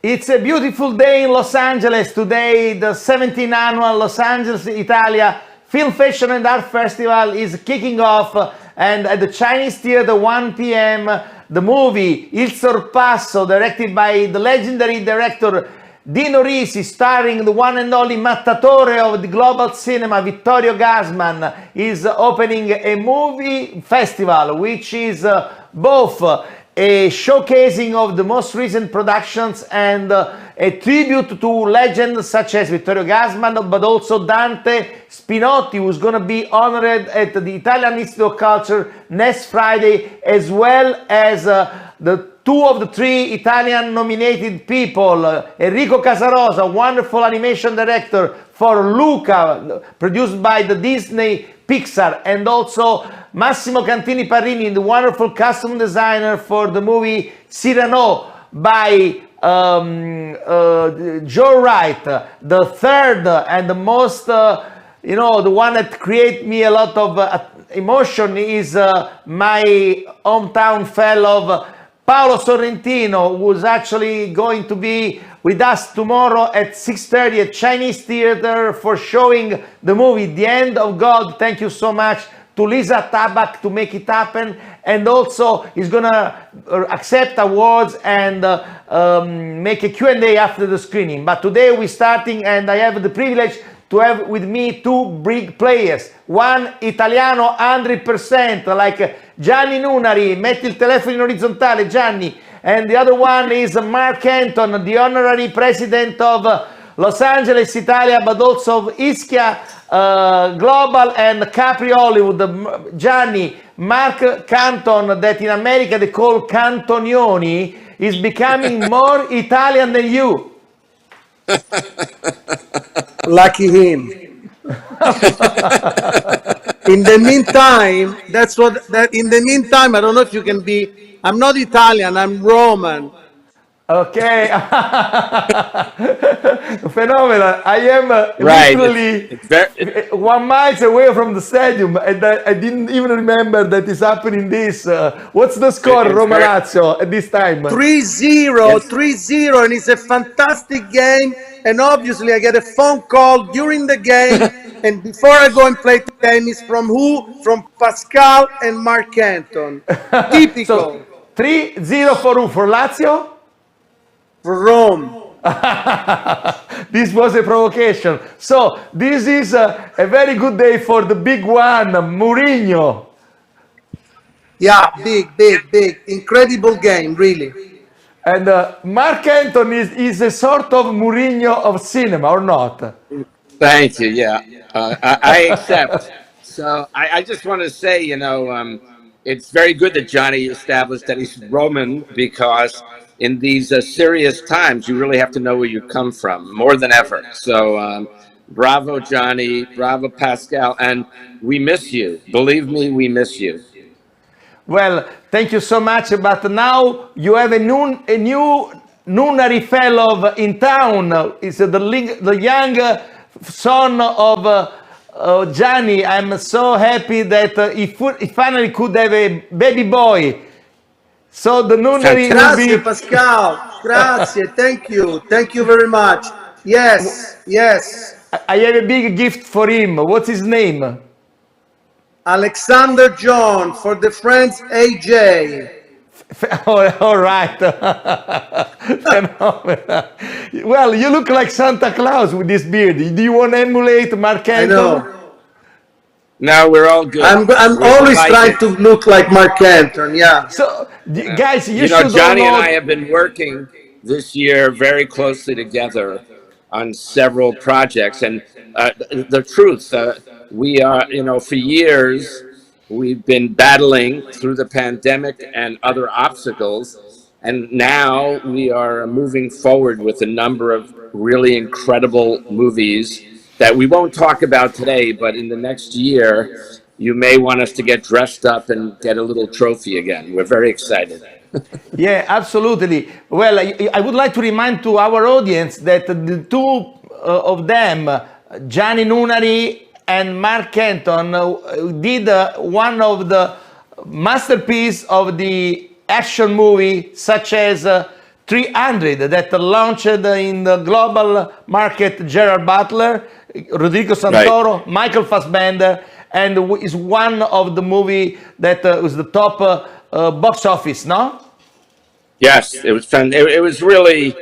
It's a beautiful day in Los Angeles today. The 17th annual Los Angeles, Italia Film Fashion and Art Festival is kicking off, and at the Chinese Theater 1 p.m. the movie Il Sorpasso, directed by the legendary director Dino Risi, starring the one and only mattatore of the global cinema Vittorio Gassman, is opening a movie festival which is both a showcasing of the most recent productions and a tribute to legends such as Vittorio Gassman, but also Dante Spinotti, who's going to be honored at the Italian Institute of Culture next Friday, as well as the two of the three Italian nominated people, Enrico Casarosa, wonderful animation director for Luca, produced by the Disney Pixar, and also Massimo Cantini Parrini, the wonderful costume designer for the movie Cyrano by Joe Wright. The third and the most, the one that created me a lot of emotion is my hometown fellow Paolo Sorrentino, who's actually going to be with us tomorrow at 6:30 at Chinese Theater for showing the movie The End of God. Thank you so much to Lisa Tabak to make it happen, and also he's gonna accept awards and make a Q&A after the screening. But today we're starting, and I have the privilege to have with me two big players. One Italiano 100%, like Gianni Nunnari, metti il telefono in orizzontale, Gianni. And the other one is MarkCantoni, the honorary president of Los Angeles, Italia, but also of Ischia Global and Capri Hollywood. Gianni, MarkCantoni, that in America they call Cantonioni, is becoming more Italian than you. Lucky him. In the meantime, in the meantime, I don't know if you can be, I'm not Italian, I'm Roman. Okay. Phenomenal. I am literally 1 mile away from the stadium, and I didn't even remember that is happening this. What's the score, Roma Lazio, at this time? 3-0, 3-0, and it's a fantastic game. And obviously, I get a phone call during the game, and before I go and play tennis, from who? From Pascal and MarkCantoni. Typical. So, 3-0 for who? For Lazio? For Rome. This was a provocation. So this is a very good day for the big one, Mourinho. Yeah, big. Incredible game, really. And MarkCantoni is a sort of Mourinho of cinema, or not? Thank you, yeah. I accept. So I just want to say, it's very good that Johnny established that he's Roman, because in these serious times, you really have to know where you come from, more than ever. So bravo, Johnny, bravo, Pascal, and we miss you. Believe me, we miss you. Well, thank you so much, but now you have a new Nunnari fellow in town. It's the young son of Gianni. I'm so happy that he finally could have a baby boy. So the Nunnari will be... Pascal. Grazie. Thank you very much. Yes. I have a big gift for him. What's his name? Alexander John, for the friends AJ. All right. Well, you look like Santa Claus with this beard. Do you want to emulate MarkCantoni? I know. No, we're all good. I'm always trying to look like MarkCantoni, yeah. So, guys, you should Johnny and I have been working this year very closely together on several projects. And the truth, we are, for years, we've been battling through the pandemic and other obstacles. And now we are moving forward with a number of really incredible movies that we won't talk about today, but in the next year, you may want us to get dressed up and get a little trophy again. We're very excited. Yeah, absolutely. Well, I would like to remind to our audience that the two of them, Gianni Nunnari and MarkCantoni, did one of the masterpieces of the action movie, such as 300 that launched in the global market. Gerard Butler, Rodrigo Santoro, Michael Fassbender, and is one of the movie that was the top box office, no? Yes, it was fun. It was really,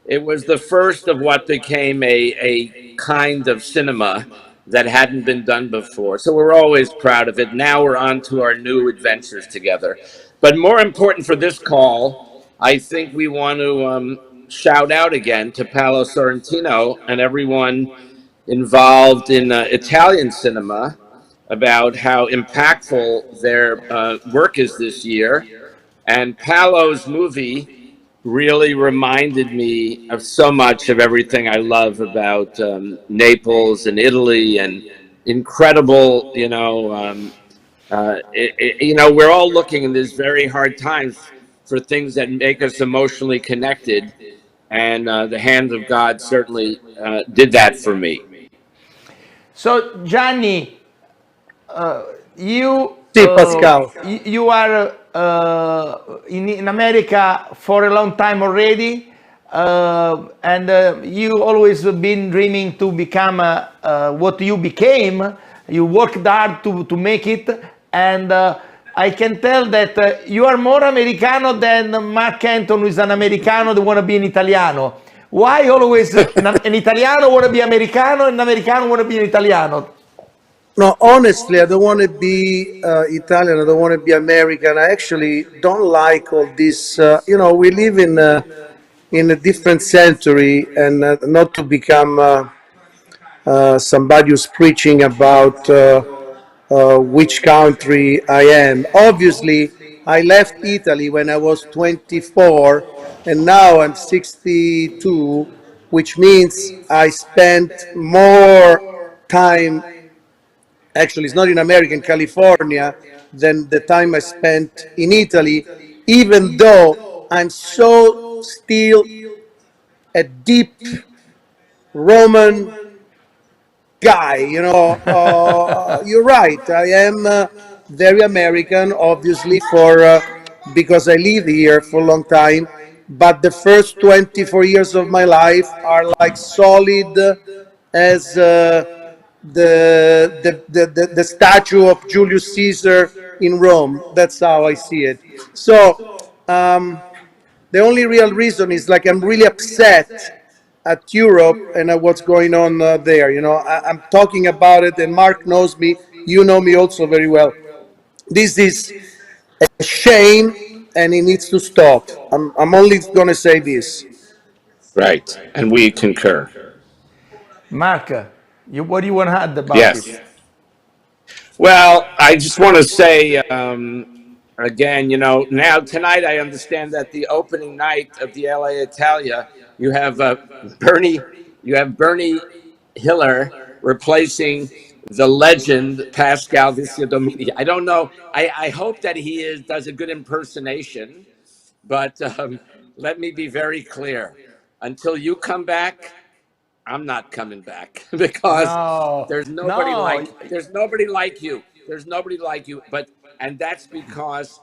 it was the first of what became a kind of cinema that hadn't been done before. So we're always proud of it. Now we're on to our new adventures together. But more important for this call, I think we want to shout out again to Paolo Sorrentino and everyone involved in Italian cinema about how impactful their work is this year. And Paolo's movie really reminded me of so much of everything I love about Naples and Italy and incredible, we're all looking in these very hard times for things that make us emotionally connected. And the hand of God certainly did that for me. So Gianni, you Sì, Pascal. you are in America for a long time already, and you always been dreaming to become what you became. You worked hard to make it, and I can tell that you are more Americano than MarkCantoni, who is an Americano that want to be an Italiano. Why always an Italiano want to be Americano and an Americano want to be an Italiano? No, honestly, I don't want to be Italian. I don't want to be American. I actually don't like all this. We live in a different century, and not to become somebody who's preaching about which country I am. Obviously, I left Italy when I was 24, and now I'm 62, which means I spent more time. Actually, it's not in America, in California, than the time I spent in Italy, even though I'm so still a deep Roman guy. You're right. I am very American, obviously, for because I live here for a long time. But the first 24 years of my life are like solid as the statue of Julius Caesar in Rome. That's how I see it. So the only real reason is like I'm really upset at Europe and at what's going on there. I'm talking about it, and Mark knows me. You know me also very well. This is a shame, and it needs to stop. I'm only going to say this. Right. And we concur. Mark, what do you want to add about Yes. it? Well, I just want to say again, now tonight I understand that the opening night of the LA Italia, you have Bernie Hiller replacing the legend Pascal Vicedomini. I don't know. I hope that he does a good impersonation, but let me be very clear. Until you come back, I'm not coming back because No, there's nobody no. like there's nobody like you. There's nobody like you. And that's because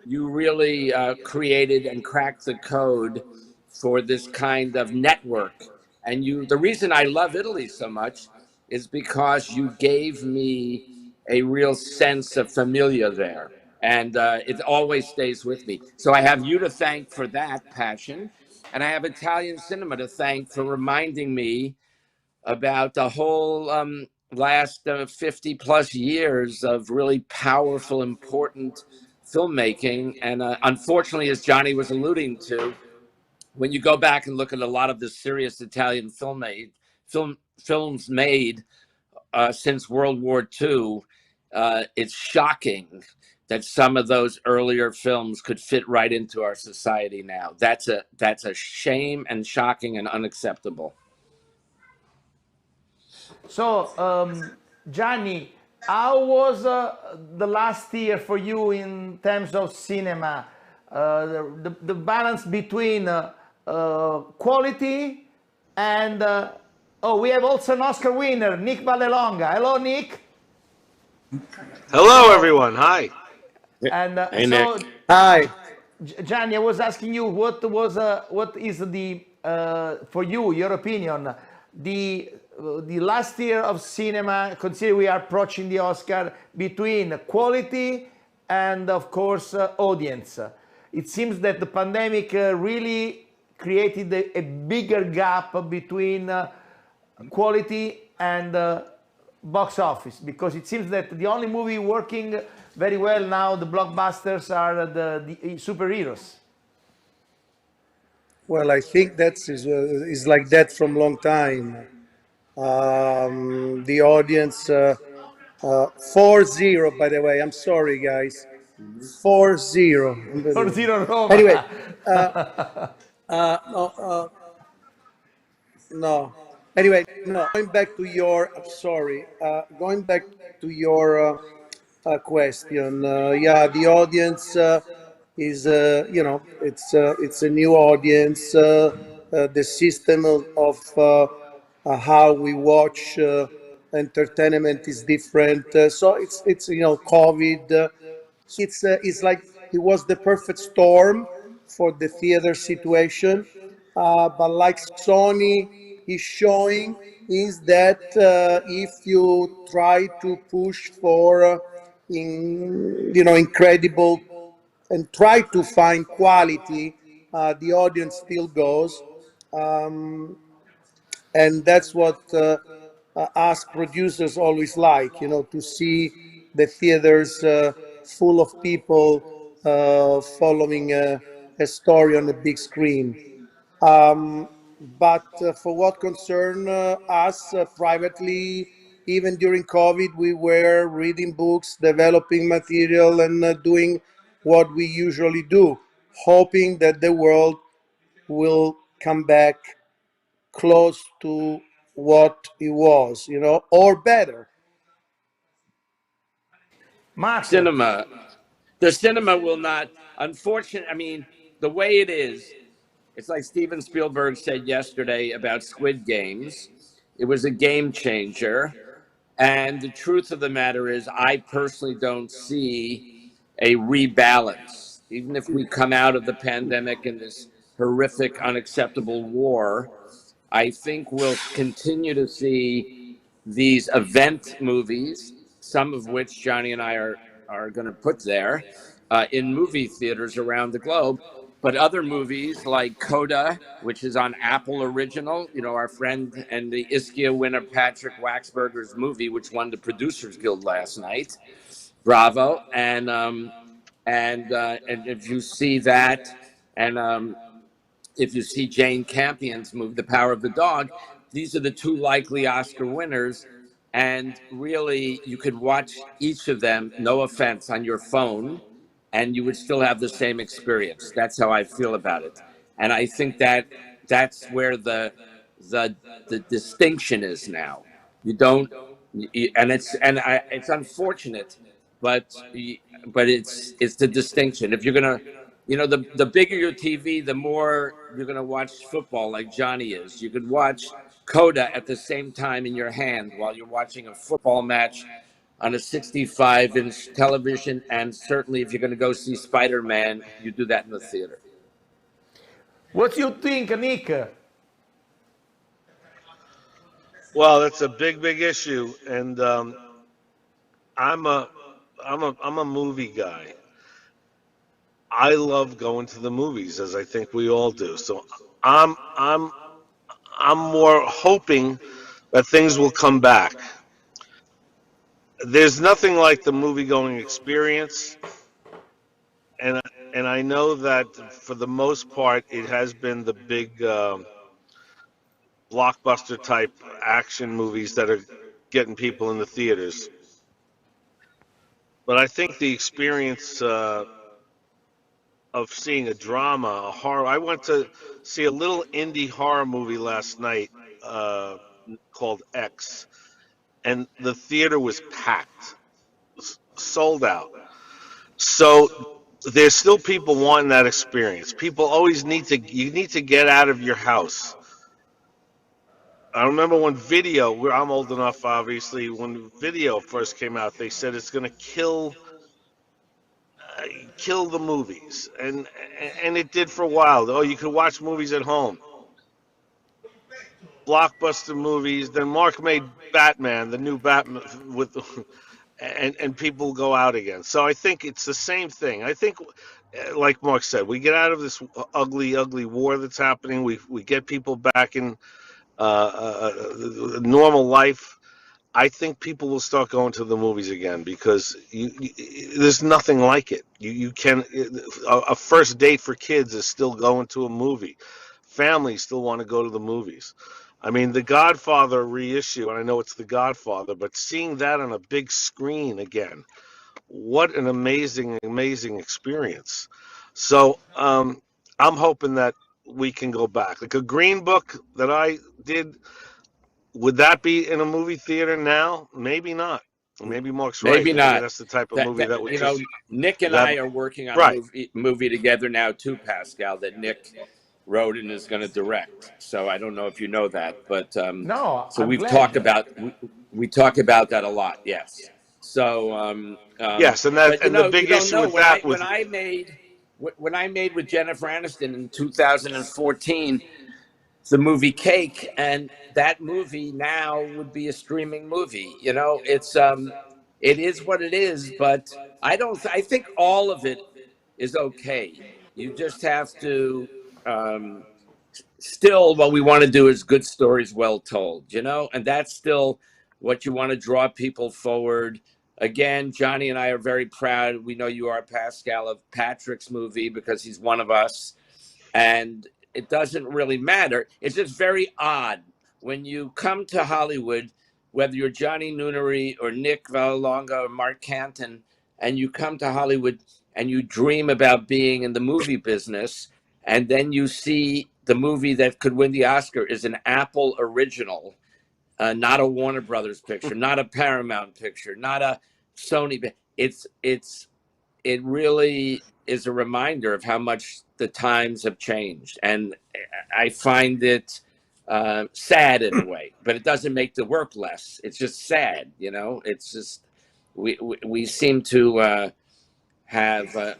you really created and cracked the code for this kind of network. And the reason I love Italy so much is because you gave me a real sense of familia there, and it always stays with me. So I have you to thank for that passion, and I have Italian cinema to thank for reminding me about the whole last 50 plus years of really powerful, important filmmaking. And unfortunately, as Gianni was alluding to, when you go back and look at a lot of the serious Italian films made since World War II, it's shocking that some of those earlier films could fit right into our society now. That's a shame and shocking and unacceptable. So, Gianni, how was the last year for you in terms of cinema? The balance between quality and we have also an Oscar winner, Nick Vallelonga. Hello, Nick. Hello, everyone. Hi. And Hey, so Nick. Hi. Gianni, I was asking you what is the for you your opinion the last year of cinema. Consider we are approaching the Oscar between quality and of course audience. It seems that the pandemic really created a bigger gap between quality and box office, because it seems that the only movie working very well now, the blockbusters, are the superheroes. Well, I think is like that from long time. The audience 4-0. By the way, I'm sorry, guys. 4-0. For Zero Anyway, Roma. no, no. Anyway, no. Going back to your, I'm sorry. Going back to your question. Yeah, the audience is, it's a new audience. The system of how we watch entertainment is different. So it's COVID. It's like it was the perfect storm for the theater situation. But like Sony is showing, is that if you try to push for incredible and try to find quality, the audience still goes. Um, and that's what us producers always like, to see the theaters full of people following a story on the big screen. But for what concern us privately, even during COVID, we were reading books, developing material, and doing what we usually do, hoping that the world will come back close to what it was, or better. Mark, Cinema, the cinema will not, unfortunately, I mean, the way it is, it's like Steven Spielberg said yesterday about Squid Games. It was a game changer. And the truth of the matter is, I personally don't see a rebalance. Even if we come out of the pandemic and this horrific, unacceptable war, I think we'll continue to see these event movies, some of which Johnny and I are going to put there in movie theaters around the globe. But other movies like Coda, which is on Apple Original, our friend and the Ischia winner Patrick Waxberger's movie, which won the Producers Guild last night. Bravo! And if you see that, and if you see Jane Campion's movie, The Power of the Dog, these are the two likely Oscar winners. And really, you could watch each of them, no offense, on your phone, and you would still have the same experience. That's how I feel about it. And I think that that's where the the distinction is now. You don't, it's unfortunate, but it's the distinction. If you're gonna, the bigger your TV, the more you're gonna watch football, like Johnny is. You could watch Coda at the same time in your hand while you're watching a football match on a 65-inch television, and certainly if you're going to go see Spider-Man, you do that in the theater. what do you think, Nick? Well, that's a big issue, and I'm a I'm a movie guy. I love going to the movies, as I think we all do. So I'm I'm I'm more hoping that things will come back. There's nothing like the movie going experience, and and I know that for the most part, it has been the big blockbuster type action movies that are getting people in the theaters. But I think the experience of seeing a drama, a horror. I went to see a little indie horror movie last night called X, and the theater was packed, sold out. So there's still people wanting that experience. People always you need to get out of your house. I remember when I'm old enough, obviously, when video first came out, they said it's going to kill kill the movies, and it did for a while. Oh, you could watch movies at home, blockbuster movies. Then Mark made Batman, the new Batman with and people go out again. So I think it's the same thing. I think, like Mark said, we get out of this ugly, ugly war that's happening. We get people back in normal life. I think people will start going to the movies again because there's nothing like it. You can a first date for kids is still going to a movie. Families still want to go to the movies. I mean, The Godfather reissue, and I know it's The Godfather, but seeing that on a big screen again, what an amazing, amazing experience. So I'm hoping that we can go back. Like a Green Book that I did, would that be in a movie theater now? Maybe not. Maybe Mark's right. Maybe Maybe not. that's the type of movie that would You know, just Nick and that I are working on a right. movie together now too, Pascal, that Nick wrote and is going to direct. So I don't know if you know that, but No, so I'm we've glad. talked about we talk about that a lot. Yes. So Yes, and but the you big don't issue know with that was when I made with Jennifer Aniston in 2014 the movie Cake, and that movie now would be a streaming movie. You know, it is what it is, but I think all of it is okay. You just have to um, still what we want to do is good stories well told, you know, and that's still what you want to draw people forward. Again, Johnny and I are very proud. We know you are, Pascal, of Patrick's movie because he's one of us. And it doesn't really matter. It's just very odd when you come to Hollywood, whether you're Johnny Nunnari or Nick Vallelonga or Mark Canton, and you come to Hollywood and you dream about being in the movie business, and then you see the movie that could win the Oscar is an Apple original, not a Warner Brothers picture, not a Paramount picture, not a Sony. It really is a reminder of how much the times have changed, and I find it sad in a way. But it doesn't make the work less. It's just sad, you know. It's just we seem to have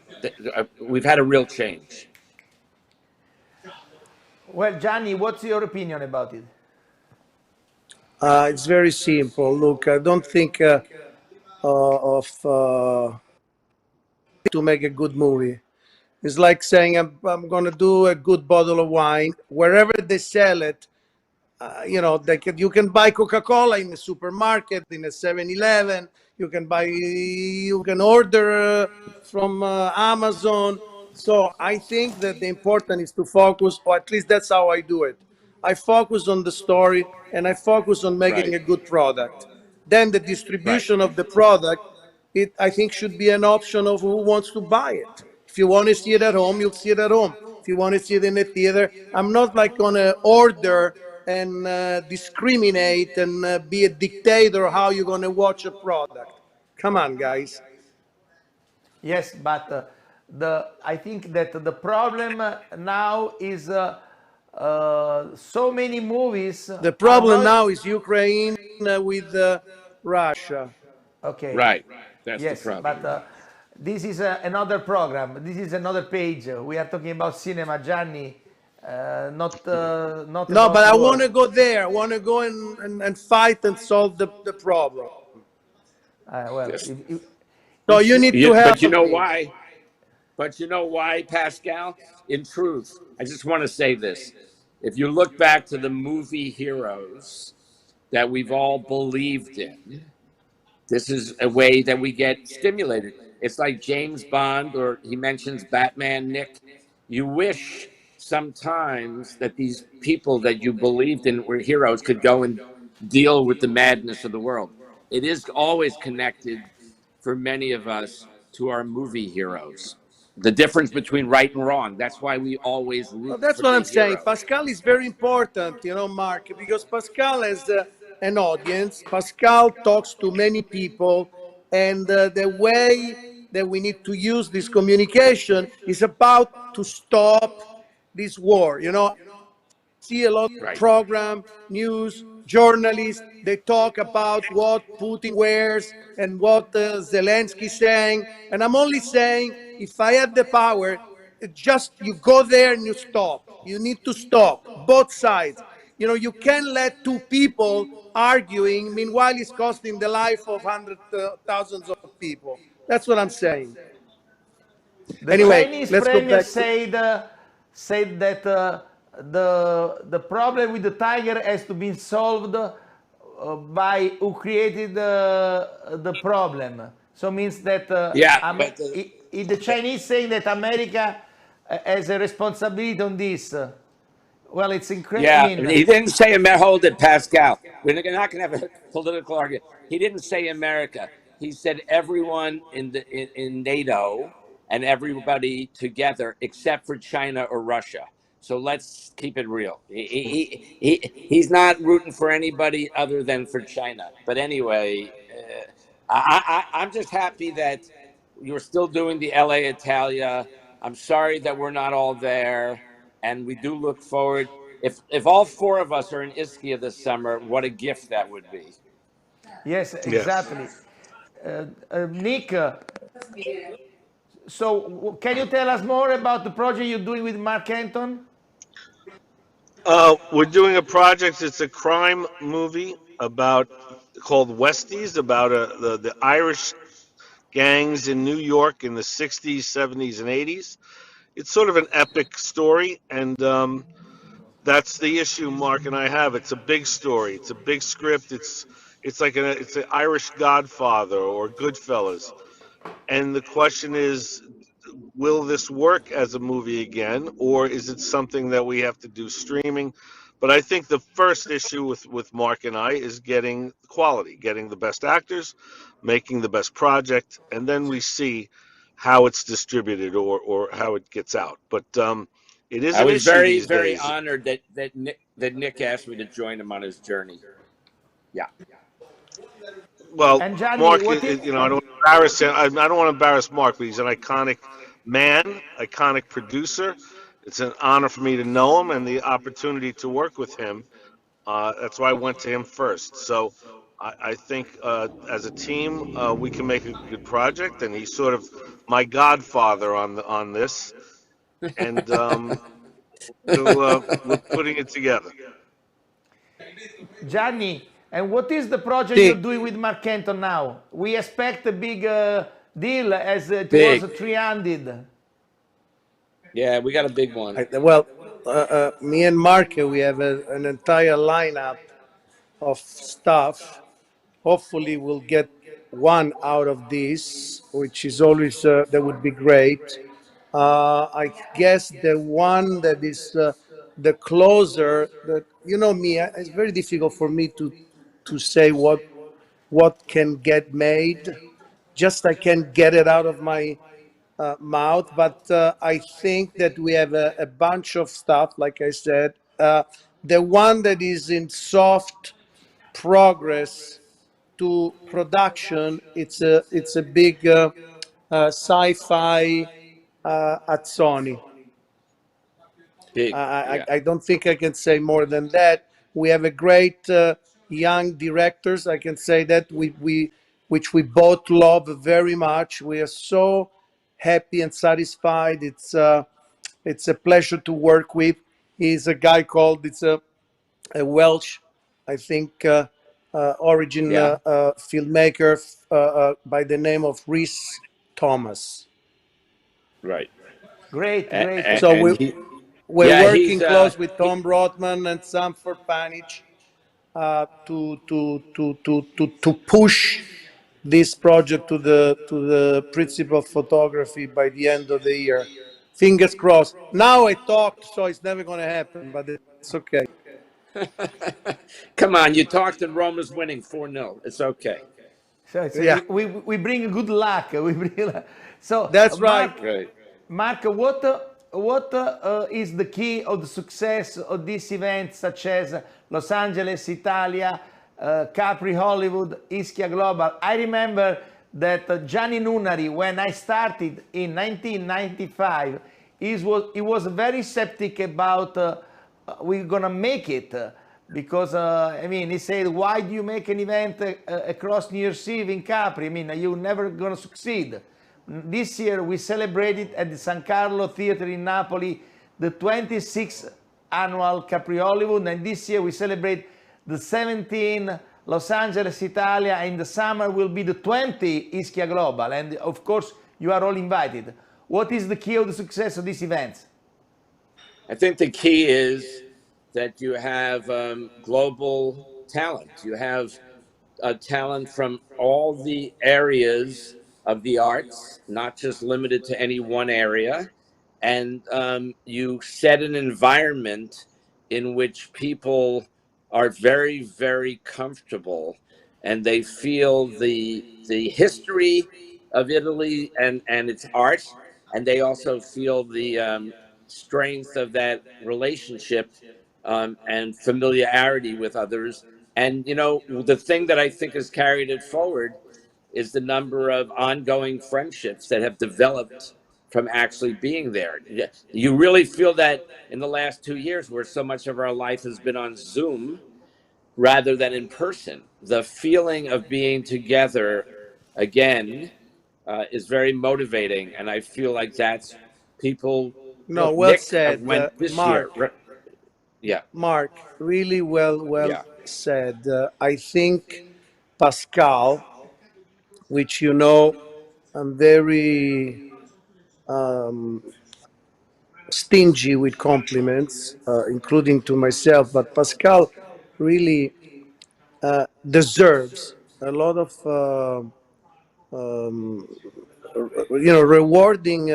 we've had a real change. Well, Gianni, what's your opinion about it? It's very simple. Look, I don't think of to make a good movie. It's like saying I'm going to do a good bottle of wine. Wherever they sell it, you know, you can buy Coca-Cola in the supermarket, in a 7-Eleven. You can order from Amazon. So I think that the important is to focus, or at least that's how I do it. I focus on the story and I focus on making Right, a good product. Then the right, distribution of the product, I think should be an option of who wants to buy it. If you want to see it at home, you'll see it at home. If you want to see it in the theater, I'm not like going to order and discriminate and be a dictator how you're going to watch a product. Come on, guys. Yes, but I think that the problem now is so many movies The are problem now is Ukraine with Russia. okay. right. That's the Yes, problem. but this is another program. This is another page. We are talking about cinema, Gianni, not No, but about I war. want to go there. I want to go and fight and solve the problem. Well, Yes. So it's you need to But you help know me. why? But you know why, Pascal? In truth, I just want to say this. If you look back to the movie heroes that we've all believed in, this is a way that we get stimulated. It's like James Bond, or he mentions Batman, Nick. You wish sometimes that these people that you believed in were heroes could go and deal with the madness of the world. It is always connected for many of us to our movie heroes. The difference between right and wrong. That's why we always Well, root that's for what the I'm saying. hero. Pascal is very important, you know, Mark, because Pascal has an audience. Pascal talks to many people, and the way that we need to use this communication is about to stop this war. You know, see a lot of Right. program, news, journalists. They talk about what Putin wears and what Zelensky saying. And I'm only saying if I had the power, it just you go there and you stop. You need to stop both sides. You know, you can't let two people arguing. Meanwhile, it's costing the life of hundreds, thousands of people. That's what I'm saying. The Anyway, Chinese let's go premier back to. said that the problem with the tiger has to be solved by who created the problem. So means that Yeah, but the Chinese saying that America has a responsibility on this. Well, it's incredible. I yeah, mean, he didn't say America. Hold it, Pascal. We're not going to have a political argument. He didn't say America. He said everyone in NATO and everybody together except for China or Russia. So let's keep it real. He's not rooting for anybody other than for China. But anyway, I'm just happy that you're still doing the LA Italia. I'm sorry that we're not all there, and we do look forward. If all four of us are in Ischia this summer, what a gift that would be. yes, Yes. exactly. Nick, so can you tell us more about the project you're doing with Mark Anton? We're doing a project. It's a crime movie about called Westies about the Irish gangs in New York in the 60s, 70s, and 80s. It's sort of an epic story, and that's the issue Mark and I have. It's a big story. It's a big script. It's like it's an Irish Godfather or Goodfellas. And the question is, will this work as a movie again, or is it something that we have to do streaming? But I think the first issue with Mark and I is getting quality, getting the best actors, making the best project, and then we see how it's distributed or how it gets out. But it is I an was issue very, these very days. honored that Nick asked me to join him on his journey. Yeah. Well, And Gianni, Mark, what is I don't embarrass him. I don't want to embarrass Mark, but he's an iconic man, iconic producer. It's an honor for me to know him and the opportunity to work with him. That's why I went to him first. So I think as a team, we can make a good project, and he's sort of my godfather on this, and we're putting it together. Gianni? And what is the project you're See, doing with Mark Anton now? We expect a big deal as it was Big. 300. Yeah, we got a big one. well, me and Mark, we have an entire lineup of stuff. Hopefully, we'll get one out of this, which is always that would be great. I guess the one that is the closer, that you know me, it's very difficult for me to say what can get made. Just I can get it out of my mouth, but I think that we have a bunch of stuff. Like I said, the one that is in soft progress to production, it's a big sci-fi at Sony. Big. Yeah. I don't think I can say more than that. We have a great young directors. I can say that we which we both love very much. We are so happy and satisfied. It's a pleasure to work with. He's a guy called a Welsh, I think, origin Yeah. filmmaker by the name of Rhys Thomas. Right. Great, great. So And he, we're yeah, he's working close with Tom Rothman and Sam Panich to push this project to the principal photography by the end of the year. Fingers crossed. Now I talked, so it's never going to happen, but it's okay. come on, you talked and Roma's winning 4-0. It's okay. So Yeah, we bring good luck. We bring so that's right. Mark, Right. Mark, what is the key of the success of these events such as Los Angeles, Italia, Capri, Hollywood, Ischia Global? I remember that Gianni Nunnari, when I started in 1995, he was very skeptic about we're gonna make it. Because I mean, he said, "Why do you make an event across New Year's Eve in Capri? I mean, you're never gonna succeed." This year we celebrated at the San Carlo Theatre in Napoli the 26th annual Capri Hollywood, and this year we celebrate the 17th Los Angeles, Italia, and in the summer will be the 20th Ischia Global, and of course you are all invited. What is the key of the success of these events? I think the key is that you have global talent. You have talent from all the areas of the arts, not just limited to any one area. And you set an environment in which people are very, very comfortable, and they feel the history of Italy and its art, and they also feel the strength of that relationship and familiarity with others. And you know, the thing that I think has carried it forward is the number of ongoing friendships that have developed from actually being there. You really feel that in the last 2 years, where so much of our life has been on Zoom rather than in person, the feeling of being together again is very motivating. And I feel like that's people. No, Look, well Nick said, went this year. Mark. Yeah. Mark, really well Yeah. said. I think Pascal, which you know, I'm very stingy with compliments, including to myself, but Pascal really deserves a lot of rewarding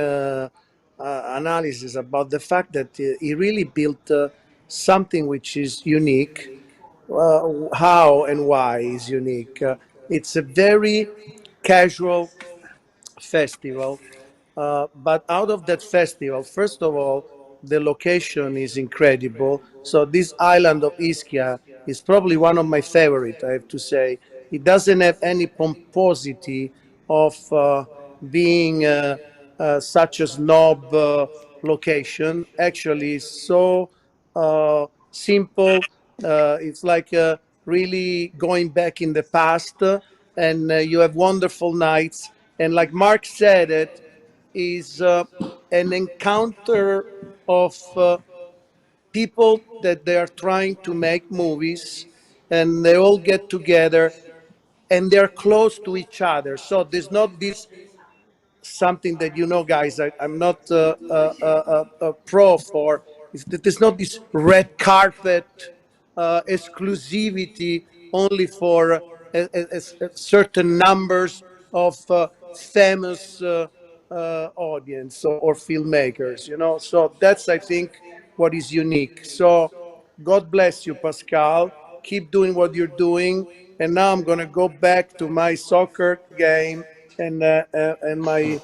analysis about the fact that he really built something which is unique. How and why is unique? It's a very casual festival. But out of that festival, first of all, the location is incredible. So this island of Ischia is probably one of my favorite, I have to say. It doesn't have any pomposity of being such a snob location. Actually, it's so simple. It's like really going back in the past, and you have wonderful nights. And like Mark said, it is an encounter of people that they are trying to make movies, and they all get together and they're close to each other. So there's not this something that guys. I'm not a pro for. Is that there's not this red carpet exclusivity only for certain numbers of famous audience or filmmakers. So that's, I think, what is unique. So God bless you, Pascal. Keep doing what you're doing. And now I'm gonna go back to my soccer game and my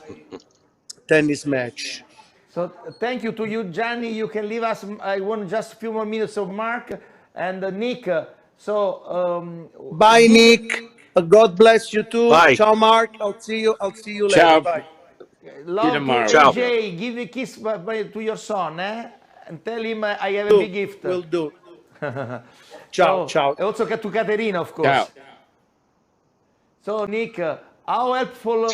tennis match. So thank you to you, Gianni. You can leave us. I want just a few more minutes of Mark and Nick. So Bye, give Nick. God bless you too. Bye. Ciao, Mark. I'll see you. I'll see you later. Ciao. Bye. See you love to tomorrow. Ciao. Yeah. AJ. Give a kiss to your son, and tell him I have a Do. big gift. Will do. Ciao, So ciao. also to Caterina, of Ciao. course. So Nick, how Ciao. helpful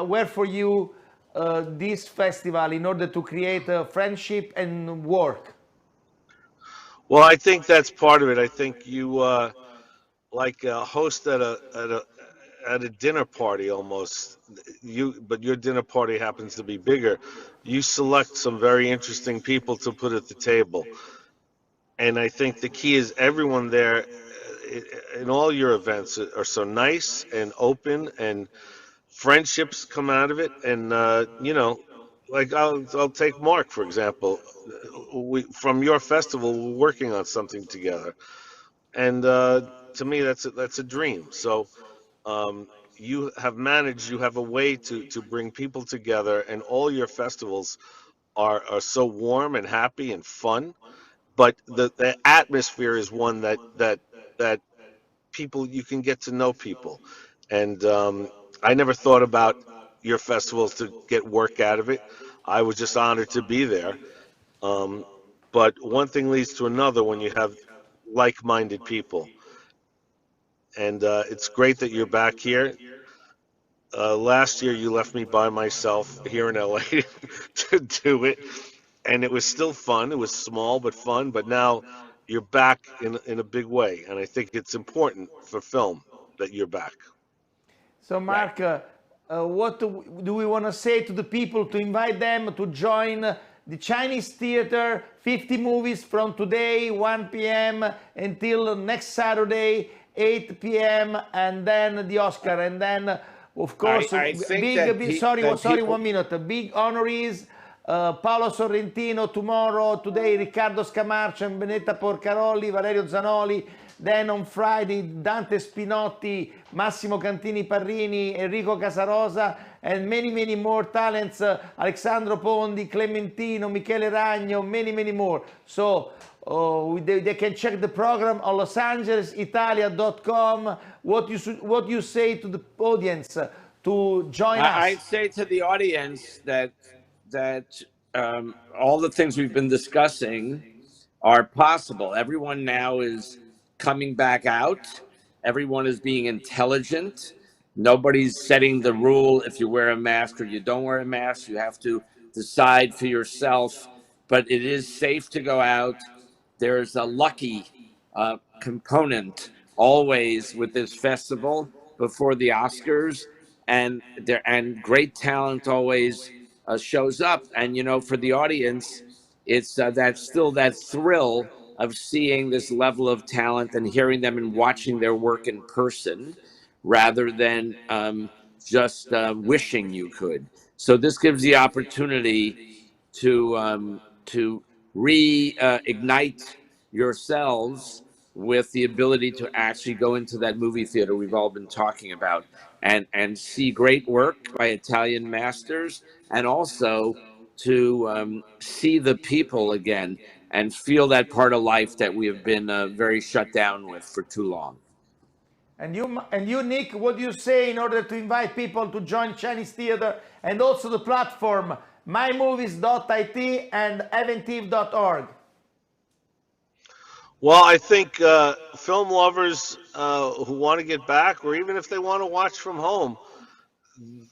were for you this festival in order to create a friendship and work? Well, I think that's part of it. I think you like a host at a dinner party almost. But your dinner party happens to be bigger. You select some very interesting people to put at the table, and I think the key is everyone there in all your events are so nice and open, and friendships come out of it. And like I'll take Mark for example. We from your festival, we're working on something together, and to me that's a dream. So um, you have a way to bring people together, and all your festivals are so warm and happy and fun. But the atmosphere is one that people you can get to know people, and I never thought about your festivals to get work out of it. I was just honored to be there. Um, but one thing leads to another when you have like-minded people, and it's great that you're back here. Last year, you left me by myself here in LA to do it, and it was still fun. It was small but fun. But now you're back in a big way, and I think it's important for film that you're back. So, Right. Mark, what do we want to say to the people to invite them to join the Chinese theater? 50 movies from today, 1 p.m. until next Saturday, 8 p.m. and then the Oscar, and then of course I think big, that big sorry, that sorry, people. 1 minute. Big honorees. Paolo Sorrentino tomorrow, today Riccardo Scamarcio and Benetta Porcarolli, Valerio Zanoli, then on Friday Dante Spinotti, Massimo Cantini Parrini, Enrico Casarosa, and many more talents, Alessandro Pondi, Clementino, Michele Ragno, many more. So they can check the program on losangelesitalia.com. What you say to the audience to join us? I'd say to the audience that all the things we've been discussing are possible. Everyone now is coming back out. Everyone is being intelligent. Nobody's setting the rule if you wear a mask or you don't wear a mask. You have to decide for yourself. But it is safe to go out. There's a lucky component always with this festival before the Oscars, and great talent always shows up. And for the audience, it's that thrill of seeing this level of talent and hearing them and watching their work in person, rather than just wishing you could. So this gives the opportunity to reignite yourselves with the ability to actually go into that movie theater we've all been talking about, and see great work by Italian masters, and also to see the people again and feel that part of life that we have been very shut down with for too long. And you, Nick, what do you say in order to invite people to join Chinese theater and also the platform mymovies.it and eventive.org? Well, I think film lovers who want to get back, or even if they want to watch from home,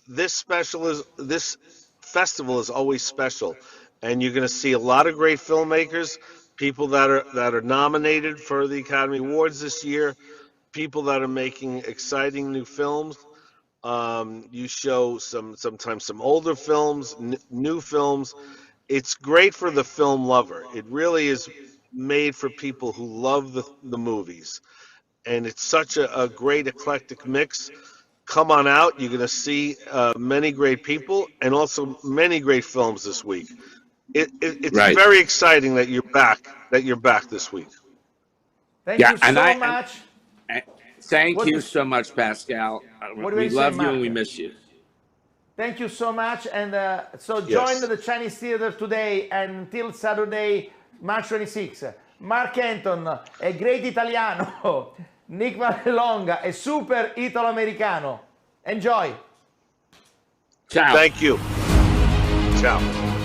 this festival is always special, and you're going to see a lot of great filmmakers, people that are nominated for the Academy Awards this year, people that are making exciting new films. You show sometimes some older films, new films. It's great for the film lover. It really is made for people who love the movies, and it's such a great eclectic mix. Come on out. You're going to see many great people and also many great films this week. It's Right. very exciting that you're back. That you're back this week. Thank Yeah, you so much. Thank What you you, so much, Pascal. what do We you say, love you and Mark? we miss you. Thank you so much. And so join Yes. the Chinese theater today until Saturday, March 26. MarkCantoni, a great Italiano. Nick Vallelonga, a super Italo-Americano. Enjoy. Ciao. Thank you. Ciao.